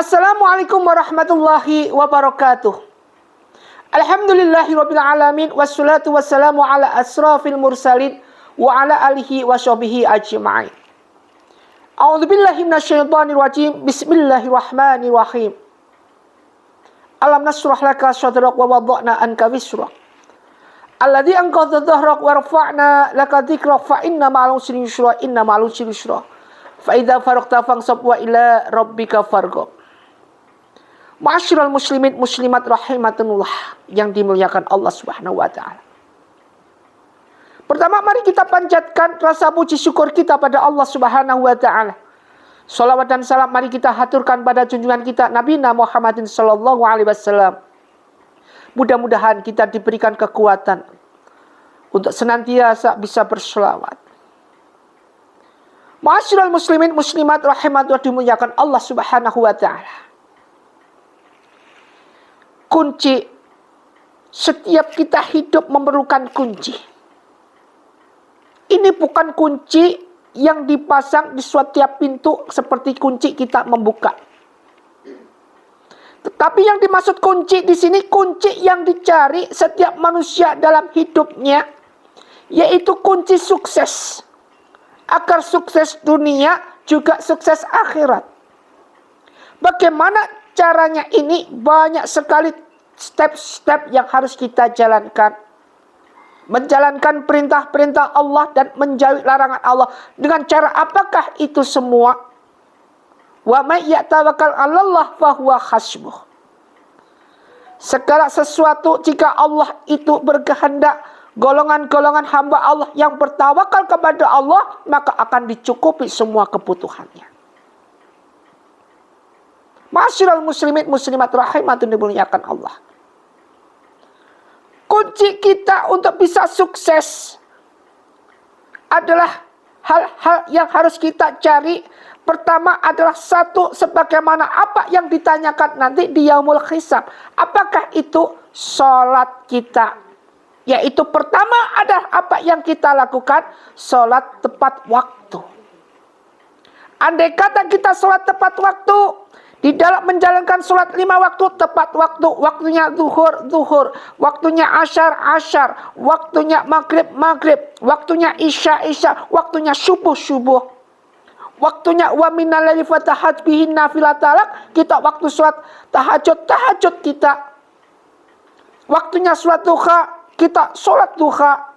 Assalamualaikum warahmatullahi wabarakatuh. Alhamdulillahirabbil alamin wassalatu wassalamu ala asrafil mursalin wa ala alihi washabihi ajma'in. A'udzubillahi minasyaitonir rajim. Bismillahirrahmanirrahim. Alam nashrah laka sadrak wa wada'na anka wisrak. Alladzi anqadha dhahrak wa rafa'na laka dzikrak fa inna ma'al usri yusra inna ma'al usri yusra. Fa idza faragta fansab wa ila rabbika farghab. Ma'asyiral muslimin muslimat rahimakumullah yang dimuliakan Allah Subhanahu wa taala. Pertama, mari kita panjatkan rasa puji syukur kita pada Allah Subhanahu wa taala. Salawat dan salam mari kita haturkan pada junjungan kita Nabi Muhammadin sallallahu alaihi wasallam. Mudah-mudahan kita diberikan kekuatan untuk senantiasa bisa berselawat. Ma'asyiral muslimin muslimat rahimakumullah dimuliakan Allah Subhanahu wa taala. Kunci, setiap kita hidup memerlukan kunci. Ini bukan kunci yang dipasang di setiap pintu seperti kunci kita membuka. Tetapi yang dimaksud kunci di sini, kunci yang dicari setiap manusia dalam hidupnya, yaitu kunci sukses. Agar sukses dunia juga sukses akhirat. Bagaimana caranya ini? Banyak sekali step-step yang harus kita jalankan. Menjalankan perintah-perintah Allah dan menjauhi larangan Allah. Dengan cara apakah itu semua? Wa may yatawakkal 'alallah fahuwa hasbuh. Segala sesuatu jika Allah itu berkehendak, golongan-golongan hamba Allah yang bertawakal kepada Allah, maka akan dicukupi semua kebutuhannya. Ma'asyiral muslimin muslimat rahimatun dimuliakan Allah. Kunci kita untuk bisa sukses adalah hal-hal yang harus kita cari. Pertama adalah satu, sebagaimana apa yang ditanyakan nanti di yaumul hisab. Apakah itu sholat kita? Yaitu pertama adalah apa yang kita lakukan, sholat tepat waktu. Andai kata kita sholat tepat waktu, di dalam menjalankan sholat 5 waktu tepat waktu, waktunya zuhur, zuhur, waktunya asyar, asyar, waktunya maghrib, maghrib, waktunya isya, isya, waktunya subuh, subuh, waktunya wa minal laili fatahaj bihi nafilatalak, kita waktu sholat tahajud, tahajud kita, waktunya sholat duha, kita sholat duha.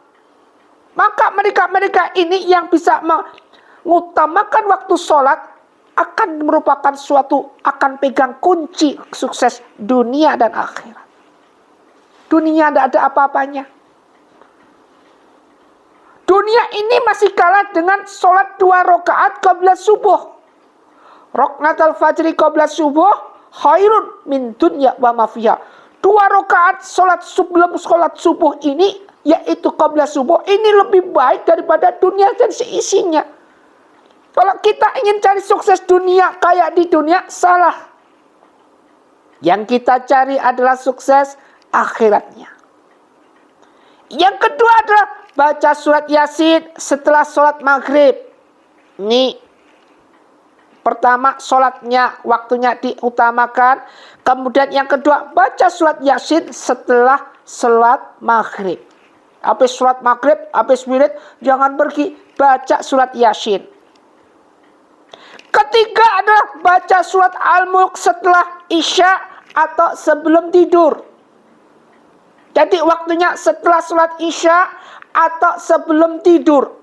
Maka mereka-mereka ini yang bisa mengutamakan waktu sholat akan merupakan suatu, akan pegang kunci sukses dunia dan akhirat. Dunia tidak ada apa-apanya. Dunia ini masih kalah dengan sholat 2 rakaat qabla subuh. Rakatul fajri qabla subuh khairun min dunya wa ma fiha. 2 rakaat sholat sebelum sholat subuh ini, yaitu qabla subuh, ini lebih baik daripada dunia dan seisinya. Kalau kita ingin cari sukses dunia kayak di dunia, salah. Yang kita cari adalah sukses akhiratnya. Yang kedua adalah baca surat Yasin setelah sholat maghrib. Ini pertama, sholatnya waktunya diutamakan. Kemudian yang kedua, baca surat Yasin setelah sholat maghrib. Habis sholat maghrib, habis wirid, jangan pergi, baca surat Yasin. Ketiga adalah baca surat Al-Mulk setelah Isya atau sebelum tidur. Jadi waktunya setelah sholat Isya atau sebelum tidur.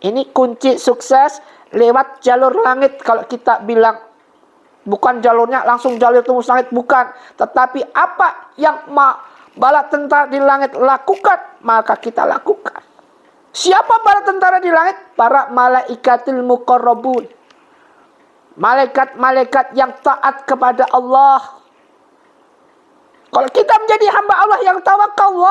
Ini kunci sukses lewat jalur langit kalau kita bilang. Bukan jalurnya langsung jalur tembus langit, bukan. Tetapi apa yang bala tentara di langit lakukan, maka kita lakukan. Siapa bala tentara di langit? Para malaikatil muqarrabun. Malaikat-malaikat yang taat kepada Allah. Kalau kita menjadi hamba Allah yang tawakal,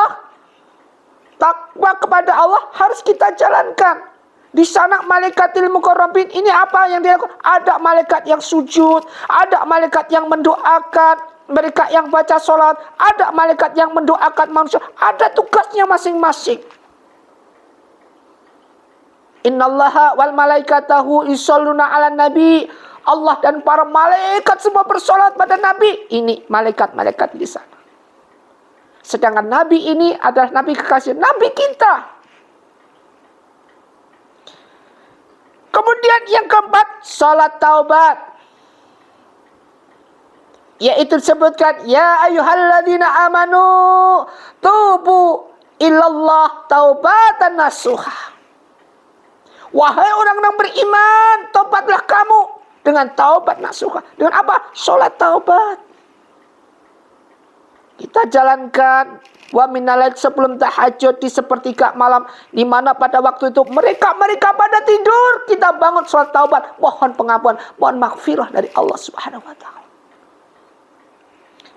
takwa kepada Allah harus kita jalankan. Di sana malaikatil muqarrabin, ini apa yang dilakukan? Ada malaikat yang sujud, ada malaikat yang mendoakan, mereka yang baca sholat, ada malaikat yang mendoakan manusia, ada tugasnya masing-masing. Innallaha wal malaikatahu yusholluna 'alan nabi Allah dan para malaikat semua bersolat pada Nabi. Ini malaikat-malaikat di sana. Sedangkan Nabi ini adalah Nabi kekasih, Nabi kita. Kemudian yang keempat, salat taubat. Yaitu disebutkan, ya ayyuhalladzina amanu tubu ilallah taubatan nasuha. Wahai orang-orang beriman, taubatlah kamu dengan taubat nasuha. Dengan apa? Salat taubat. Kita jalankan wa minalail sebelum tahajud di sepertiga malam, di mana pada waktu itu mereka pada tidur, kita bangun salat taubat, mohon pengampunan, mohon maghfirah dari Allah Subhanahu wa taala.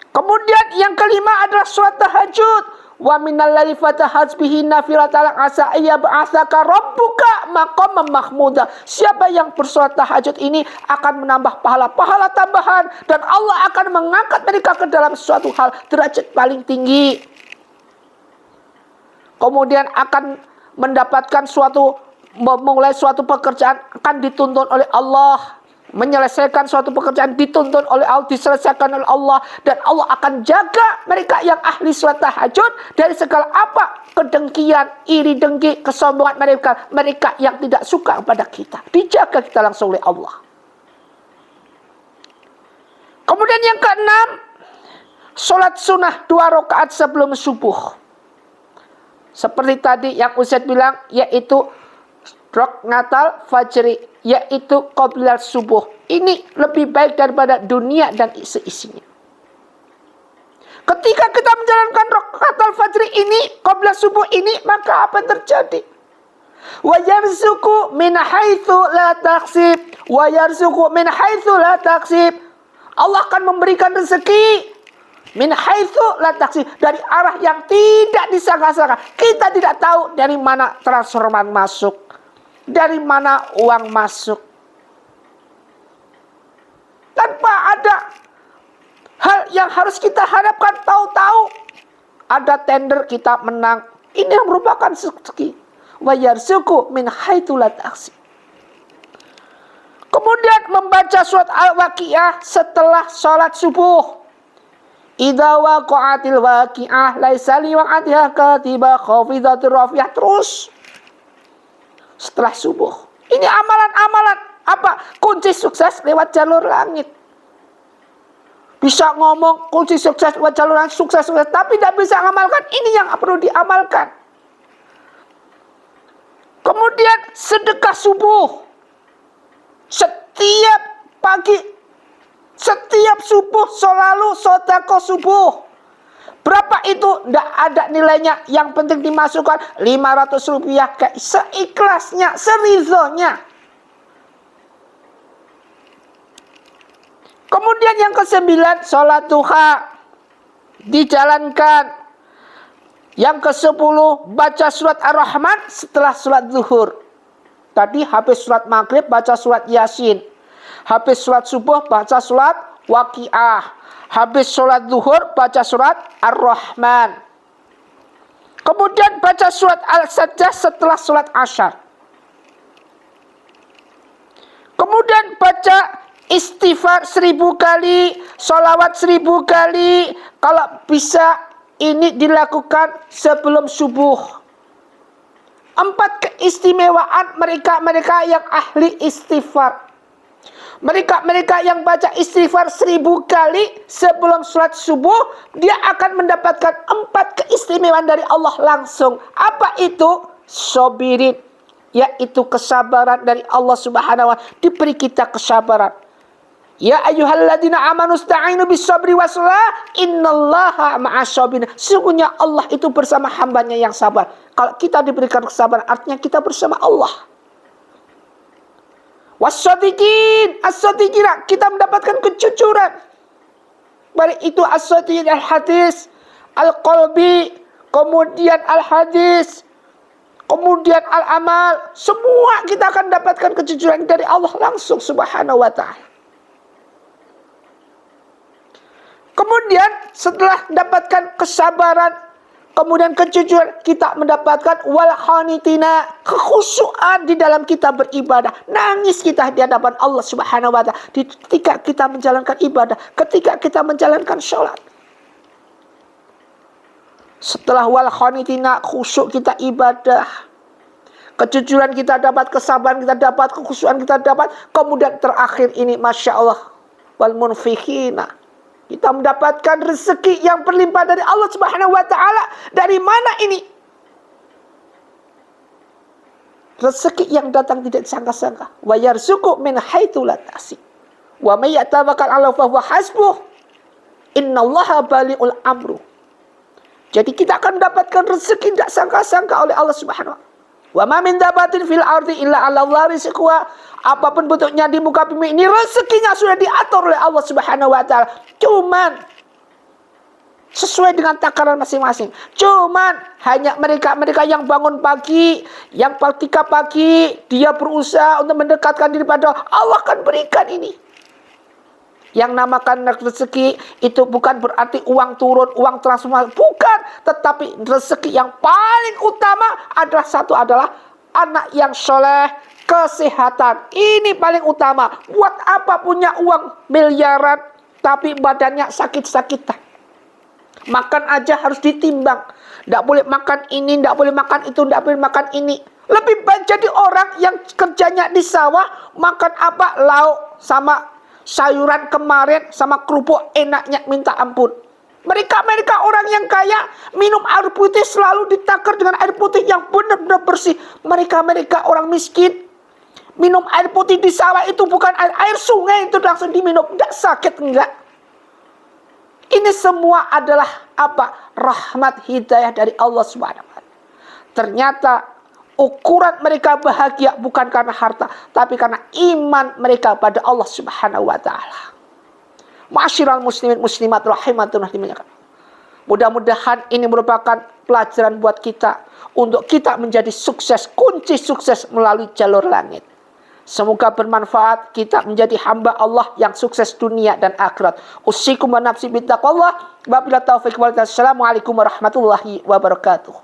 Kemudian yang kelima adalah salat tahajud. Wa minal laili fatahaj bihi nafilatan asa ayyab'atsaka rabbuka maqaman mahmuda. Siapa yang bersalat tahajud ini akan menambah pahala tambahan, dan Allah akan mengangkat mereka ke dalam suatu hal derajat paling tinggi. Kemudian akan mendapatkan memulai suatu pekerjaan akan dituntun oleh Allah. Menyelesaikan suatu pekerjaan dituntun oleh Allah, diselesaikan oleh Allah, dan Allah akan jaga mereka yang ahli salat tahajud dari segala apa kedengkian, iri dengki, kesombongan mereka yang tidak suka kepada kita. Dijaga kita langsung oleh Allah. Kemudian yang keenam, salat sunnah 2 rakaat sebelum subuh. Seperti tadi yang Ustaz bilang, yaitu rakaat fajri, yaitu qoblal subuh. Ini lebih baik daripada dunia dan isi-isinya. Ketika kita menjalankan rakaat fajri ini, qoblal subuh ini, maka apa yang terjadi? Wa yarzuqu min haitsu la taksib, wa yarzuqu min haitsu la taksib. Allah akan memberikan rezeki min haitsu la taksib, dari arah yang tidak disangka-sangka. Kita tidak tahu dari mana transferan masuk, dari mana uang masuk. Tanpa ada hal yang harus kita harapkan, tahu-tahu ada tender kita menang. Ini yang merupakan rezeki. Wa yarzuqu min haitsu la taksib. Kemudian membaca surat Al-Waqiah setelah sholat subuh. Idza waqa'atil waqi'ah laisa liwaqatiha katiba khafidatur rafi'ah. Terus setelah subuh. Ini amalan-amalan apa? Kunci sukses lewat jalur langit. Bisa ngomong kunci sukses lewat jalur langit, sukses, tapi tidak bisa mengamalkan. Ini yang perlu diamalkan. Kemudian sedekah subuh. Setiap pagi, setiap subuh selalu sedekah subuh. Berapa itu? Tidak ada nilainya. Yang penting dimasukkan 500 rupiah seikhlasnya, serizonya. Kemudian yang ke-9, sholat duha dijalankan. Yang ke-10, baca surat Ar-Rahman setelah sholat zuhur. Tadi habis sholat maghrib baca surat Yasin. Habis sholat subuh baca surat Waqiah. Habis sholat zuhur baca surat Ar-Rahman. Kemudian baca surat Al-Sajdah setelah sholat Asyar. Kemudian baca istighfar 1000 kali, sholawat 1000 kali. Kalau bisa ini dilakukan sebelum subuh. 4 keistimewaan mereka yang ahli istighfar. Mereka yang baca istighfar 1000 kali sebelum sholat subuh, dia akan mendapatkan 4 keistimewaan dari Allah langsung. Apa itu? Sobirin, yaitu kesabaran dari Allah Subhanahu wa ta'ala. Diberi kita kesabaran. Ya ayyuhalladzina amanu ista'inu bis-sabri was-salah innallaha ma'as-sabirin. Sesungguhnya Allah itu bersama hambanya yang sabar. Kalau kita diberikan kesabaran, artinya kita bersama Allah. Was-sadiqin, as-sadiqina, kita mendapatkan kejujuran. Baik itu as-sadiqin al-hadis, al-qalbi, kemudian al-hadis, kemudian al-amal. Semua kita akan dapatkan kejujuran dari Allah langsung Subhanahu wa ta'ala. Kemudian setelah mendapatkan kesabaran, Kemudian kejujuran, kita mendapatkan wal khanitina, kekhusyuan di dalam kita beribadah. Nangis kita di hadapan Allah Subhanahu wa taala ketika kita menjalankan ibadah, ketika kita menjalankan sholat. Setelah wal khanitina, khusyuk kita ibadah, kejujuran kita dapat, kesabaran kita dapat, kekhusyuan kita dapat. Kemudian terakhir ini, Masya Allah, wal munfiqina, kita mendapatkan rezeki yang berlimpah dari Allah Subhanahu wa taala. Dari mana ini? Rezeki yang datang tidak disangka-sangka. Wa yarzuqu min haitsu la tahtasib. Wa may yatawakkal 'ala fa huwa hasbuh. Innallaha balighul amru. Jadi kita akan mendapatkan rezeki tidak sangka-sangka oleh Allah Subhanahu wa taala. Wa ma min dabatin fil ardi illa 'ala Allahi rizquha. Apapun bentuknya di muka bumi ini, rezekinya sudah diatur oleh Allah Subhanahu wa taala. Cuman sesuai dengan takaran masing-masing. Cuman hanya mereka yang bangun pagi, yang ketika pagi dia berusaha untuk mendekatkan diri pada Allah, akan berikan ini. Yang namakan rezeki itu bukan berarti uang turun, uang transformasi, bukan. Tetapi rezeki yang paling utama adalah anak yang soleh, kesehatan. Ini paling utama. Buat apa punya uang miliaran tapi badannya sakit-sakitan? Makan aja harus ditimbang. Tidak boleh makan ini, tidak boleh makan itu, tidak boleh makan ini. Lebih baik jadi orang yang kerjanya di sawah, makan apa? Lauk sama sayuran kemarin sama kerupuk, enaknya minta ampun. Mereka orang yang kaya minum air putih selalu ditakar dengan air putih yang benar-benar bersih. Mereka orang miskin minum air putih di sawah itu bukan air sungai, itu langsung diminum, tidak sakit, enggak. Ini semua adalah apa? Rahmat hidayah dari Allah Subhanahu wa taala. Ternyata ukuran mereka bahagia bukan karena harta, tapi karena iman mereka pada Allah Subhanahu wa taala. Ma'asyiral muslimin muslimat rahimatullah dimuliakan. Mudah-mudahan ini merupakan pelajaran buat kita untuk kita menjadi sukses, kunci sukses melalui jalur langit. Semoga bermanfaat, kita menjadi hamba Allah yang sukses dunia dan akhirat. Usikum wa nafsi bittaqwallah. Wabillahi taufiq wal hidayah. Assalamualaikum warahmatullahi wabarakatuh.